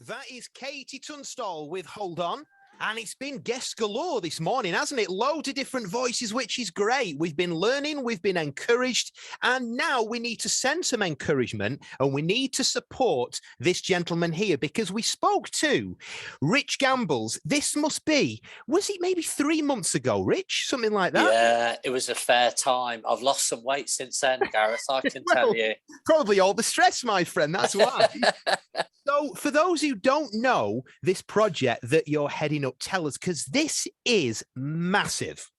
That is Katie Tunstall with Hold On. And it's been guest galore this morning, hasn't it? Loads of different voices, which is great. We've been learning, we've been encouraged, and now we need to send some encouragement and we need to support this gentleman here because we spoke to Rich Gambles. This must be, was it maybe 3 months ago, Rich? Something like that? Yeah, it was a fair time. I've lost some weight since then, Gareth, I can tell you. Probably all the stress, my friend, that's why. So for those who don't know this project that you're heading up, tell us, because this is massive.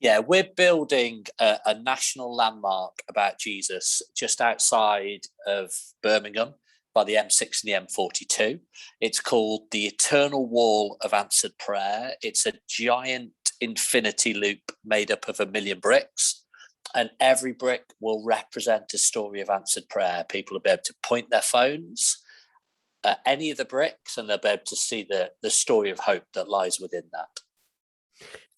Yeah, we're building a national landmark about Jesus just outside of Birmingham by the M6 and the M42. It's called the Eternal Wall of Answered Prayer. It's a giant infinity loop made up of 1 million bricks. And every brick will represent a story of answered prayer. People will be able to point their phones at any of the bricks and they'll be able to see the story of hope that lies within that.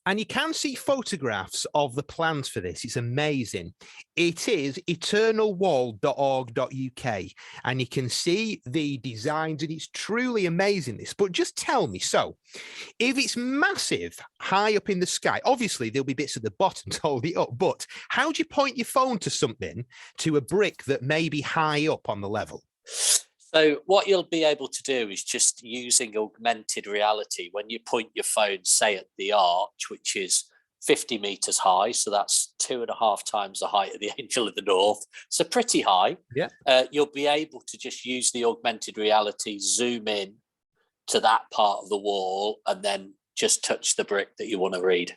And you can see photographs of the plans for this. It's amazing. It is eternalwall.org.uk. And you can see the designs, and it's truly amazing, this. But just tell me, so if it's massive, high up in the sky, obviously there'll be bits at the bottom to hold it up, but how do you point your phone to something, to a brick that may be high up on the level? So what you'll be able to do is just using augmented reality. When you point your phone, say at the arch, which is 50 meters high, so that's 2.5 times the height of the Angel of the North, so pretty high. Yeah. You'll be able to just use the augmented reality, zoom in to that part of the wall, and then just touch the brick that you want to read.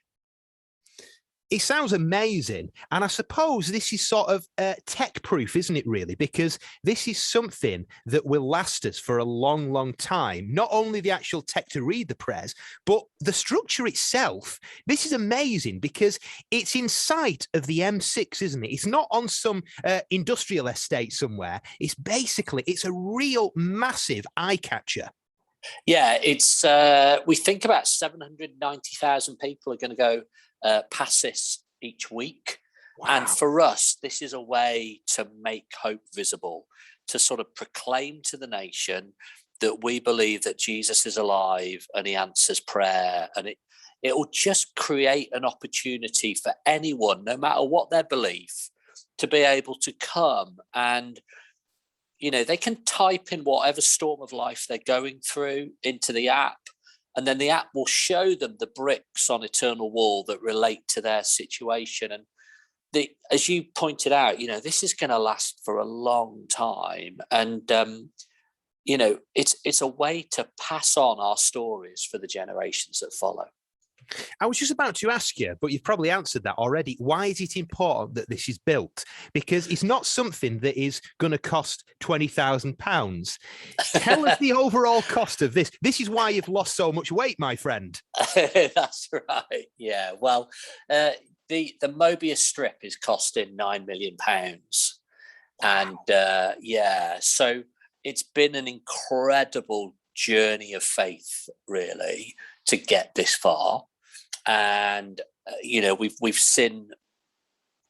It sounds amazing. And I suppose this is sort of tech proof, isn't it, really? Because this is something that will last us for a long, long time. Not only the actual tech to read the prayers, but the structure itself. This is amazing because it's in sight of the M6, isn't it? It's not on some industrial estate somewhere. It's a real massive eye catcher. Yeah, it's we think about 790,000 people are going to go past this each week. Wow. And for us, this is a way to make hope visible, to sort of proclaim to the nation that we believe that Jesus is alive and he answers prayer. And it will just create an opportunity for anyone, no matter what their belief, to be able to come and, you know, they can type in whatever storm of life they're going through into the app. And then the app will show them the bricks on Eternal Wall that relate to their situation. And as you pointed out, you know, this is going to last for a long time. And, you know, it's a way to pass on our stories for the generations that follow. I was just about to ask you, but you've probably answered that already. Why is it important that this is built? Because it's not something that is going to cost £20,000. Tell us the overall cost of this. This is why you've lost so much weight, my friend. That's right. Yeah. Well, the Mobius strip is costing £9 million. And yeah, so it's been an incredible journey of faith, really, to get this far. And you know, we've seen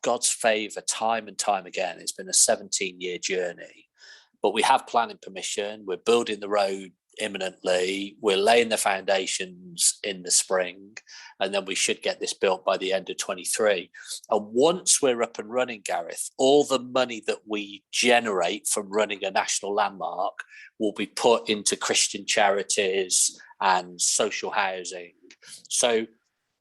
God's favor time and time again. It's been a 17-year journey, but we have planning permission. We're building the road imminently. We're laying the foundations in the spring, and then we should get this built by the end of 23. And once we're up and running, Gareth, all the money that we generate from running a national landmark will be put into Christian charities and social housing. So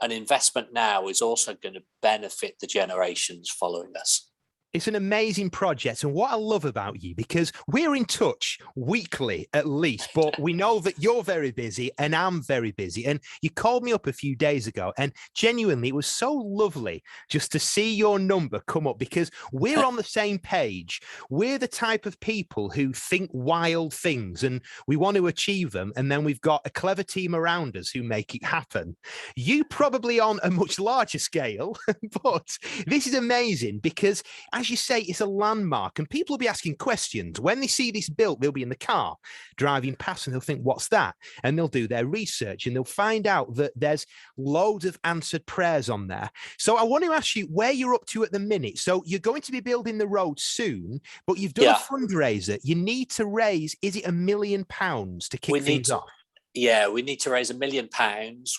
an investment now is also going to benefit the generations following us. It's an amazing project. And what I love about you, because we're in touch weekly at least, but we know that you're very busy and I'm very busy. And you called me up a few days ago, and genuinely, it was so lovely just to see your number come up, because we're on the same page. We're the type of people who think wild things and we want to achieve them. And then we've got a clever team around us who make it happen. You probably on a much larger scale, but this is amazing because as you say, it's a landmark, and people will be asking questions. When they see this built, they'll be in the car driving past and they'll think, what's that? And they'll do their research and they'll find out that there's loads of answered prayers on there. So I want to ask you where you're up to at the minute. So you're going to be building the road soon, but you've done a fundraiser. You need to raise, is it £1 million to kick things off? Yeah, we need to raise £1 million.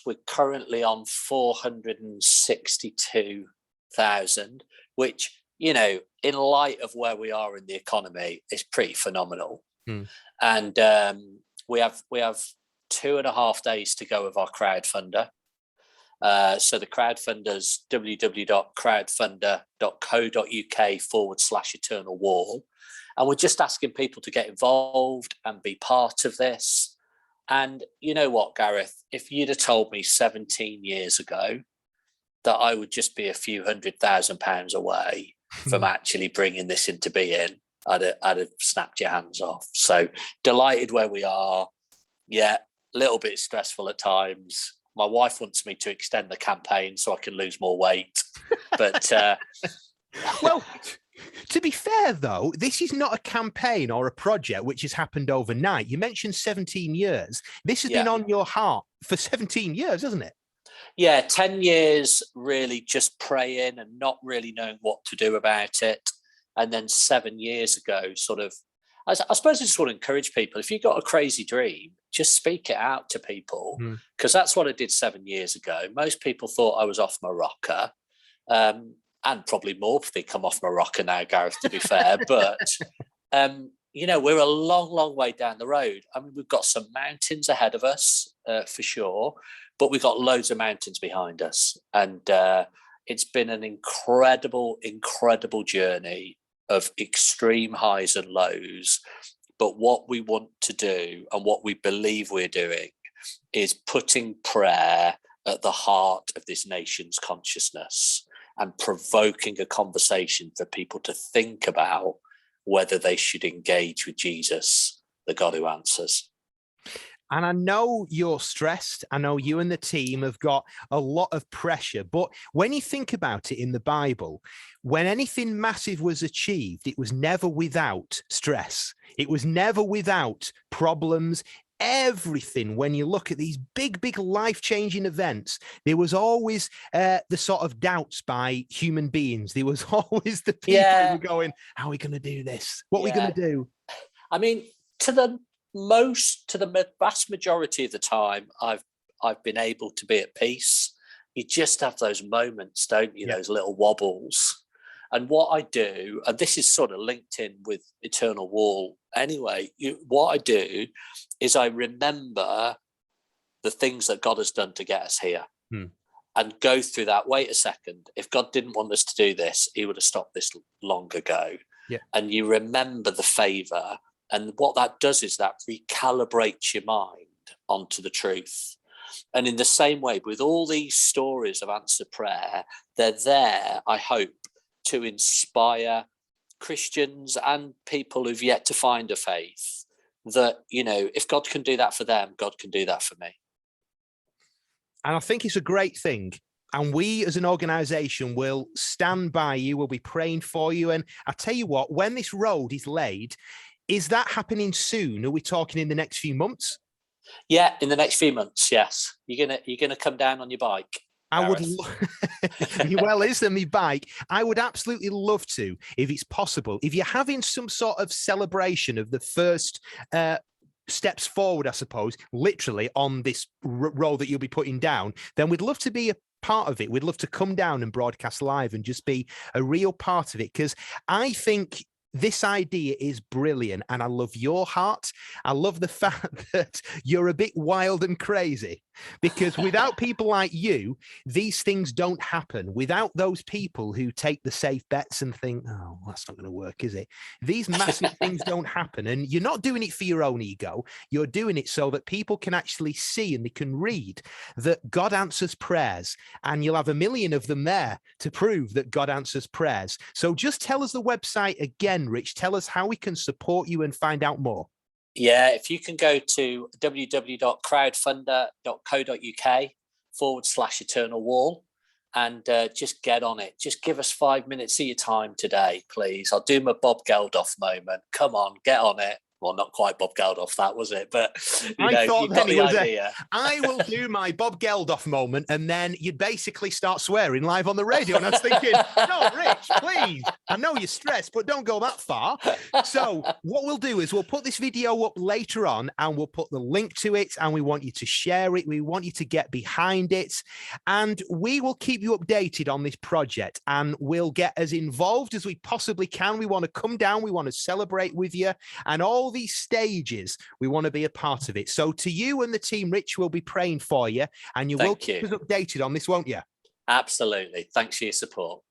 We're currently on 462,000, which, you know, in light of where we are in the economy, is pretty phenomenal. And we have 2.5 days to go with our crowdfunder. So the crowdfunder's www.crowdfunder.co.uk/eternal wall. And we're just asking people to get involved and be part of this. And you know what, Gareth, if you'd have told me 17 years ago that I would just be a few £100,000 away from actually bringing this into being, I'd have snapped your hands off. So delighted where we are. Yeah, a little bit stressful at times. My wife wants me to extend the campaign so I can lose more weight. But well, to be fair, though, this is not a campaign or a project which has happened overnight. You mentioned 17 years. This has been on your heart for 17 years, hasn't it? Yeah, 10 years really just praying and not really knowing what to do about it. And then 7 years ago, sort of, I suppose I just want to encourage people, if you've got a crazy dream, just speak it out to people, because that's what I did 7 years ago. Most people thought I was off my rocker. And probably more if they come off my rocker now, Gareth, to be fair. But, you know, we're a long, long way down the road. I mean, we've got some mountains ahead of us, for sure, but we've got loads of mountains behind us. And it's been an incredible, incredible journey of extreme highs and lows. But what we want to do and what we believe we're doing is putting prayer at the heart of this nation's consciousness and provoking a conversation for people to think about whether they should engage with Jesus, the God who answers. And I know you're stressed. I know you and the team have got a lot of pressure. But when you think about it in the Bible, when anything massive was achieved, it was never without stress. It was never without problems. Everything, when you look at these big, big life-changing events, there was always the sort of doubts by human beings. There was always the people who were going, how are we going to do this? What are we going to do? I mean, to the vast majority of the time, I've been able to be at peace. You just have those moments, don't you? Those little wobbles. And what I do, and this is sort of linked in with Eternal Wall anyway, what I do is I remember the things that God has done to get us here and go through that. Wait a second. If God didn't want us to do this, he would have stopped this long ago. Yeah. And you remember the favor. And what that does is that recalibrates your mind onto the truth. And in the same way, with all these stories of answered prayer, they're there, I hope, to inspire Christians and people who've yet to find a faith that, you know, if God can do that for them, God can do that for me. And I think it's a great thing. And we as an organization will stand by you. We'll be praying for you. And I tell you what, when this road is laid, is that happening soon? Are we talking in the next few months? Yeah, in the next few months, yes. You're gonna come down on your bike. I would, well, is there my bike? I would absolutely love to, if it's possible. If you're having some sort of celebration of the first steps forward, I suppose, literally on this road that you'll be putting down, then we'd love to be a part of it. We'd love to come down and broadcast live and just be a real part of it, because I think this idea is brilliant, and I love your heart. I love the fact that you're a bit wild and crazy, because without people like you, these things don't happen. Without those people who take the safe bets and think, oh, that's not going to work, is it? These massive things don't happen. And you're not doing it for your own ego. You're doing it so that people can actually see and they can read that God answers prayers, and you'll have 1 million of them there to prove that God answers prayers. So just tell us the website again, Rich. Tell us how we can support you and find out more. Yeah, if you can go to www.crowdfunder.co.uk/eternal wall, and just get on it. Just give us 5 minutes of your time today, please. I'll do my Bob Geldof moment. Come on, get on it. Well, not quite Bob Geldof, that was it, but I thought you've got the idea. I will do my Bob Geldof moment, and then you'd basically start swearing live on the radio. And I was thinking, no, Rich, please. I know you're stressed, but don't go that far. So what we'll do is we'll put this video up later on, and we'll put the link to it, and we want you to share it. We want you to get behind it, and we will keep you updated on this project, and we'll get as involved as we possibly can. We want to come down. We want to celebrate with you, and all these stages, we want to be a part of it. So to you and the team, Rich, will be praying for you, and you will keep us updated on this, won't you? Absolutely. Thanks for your support.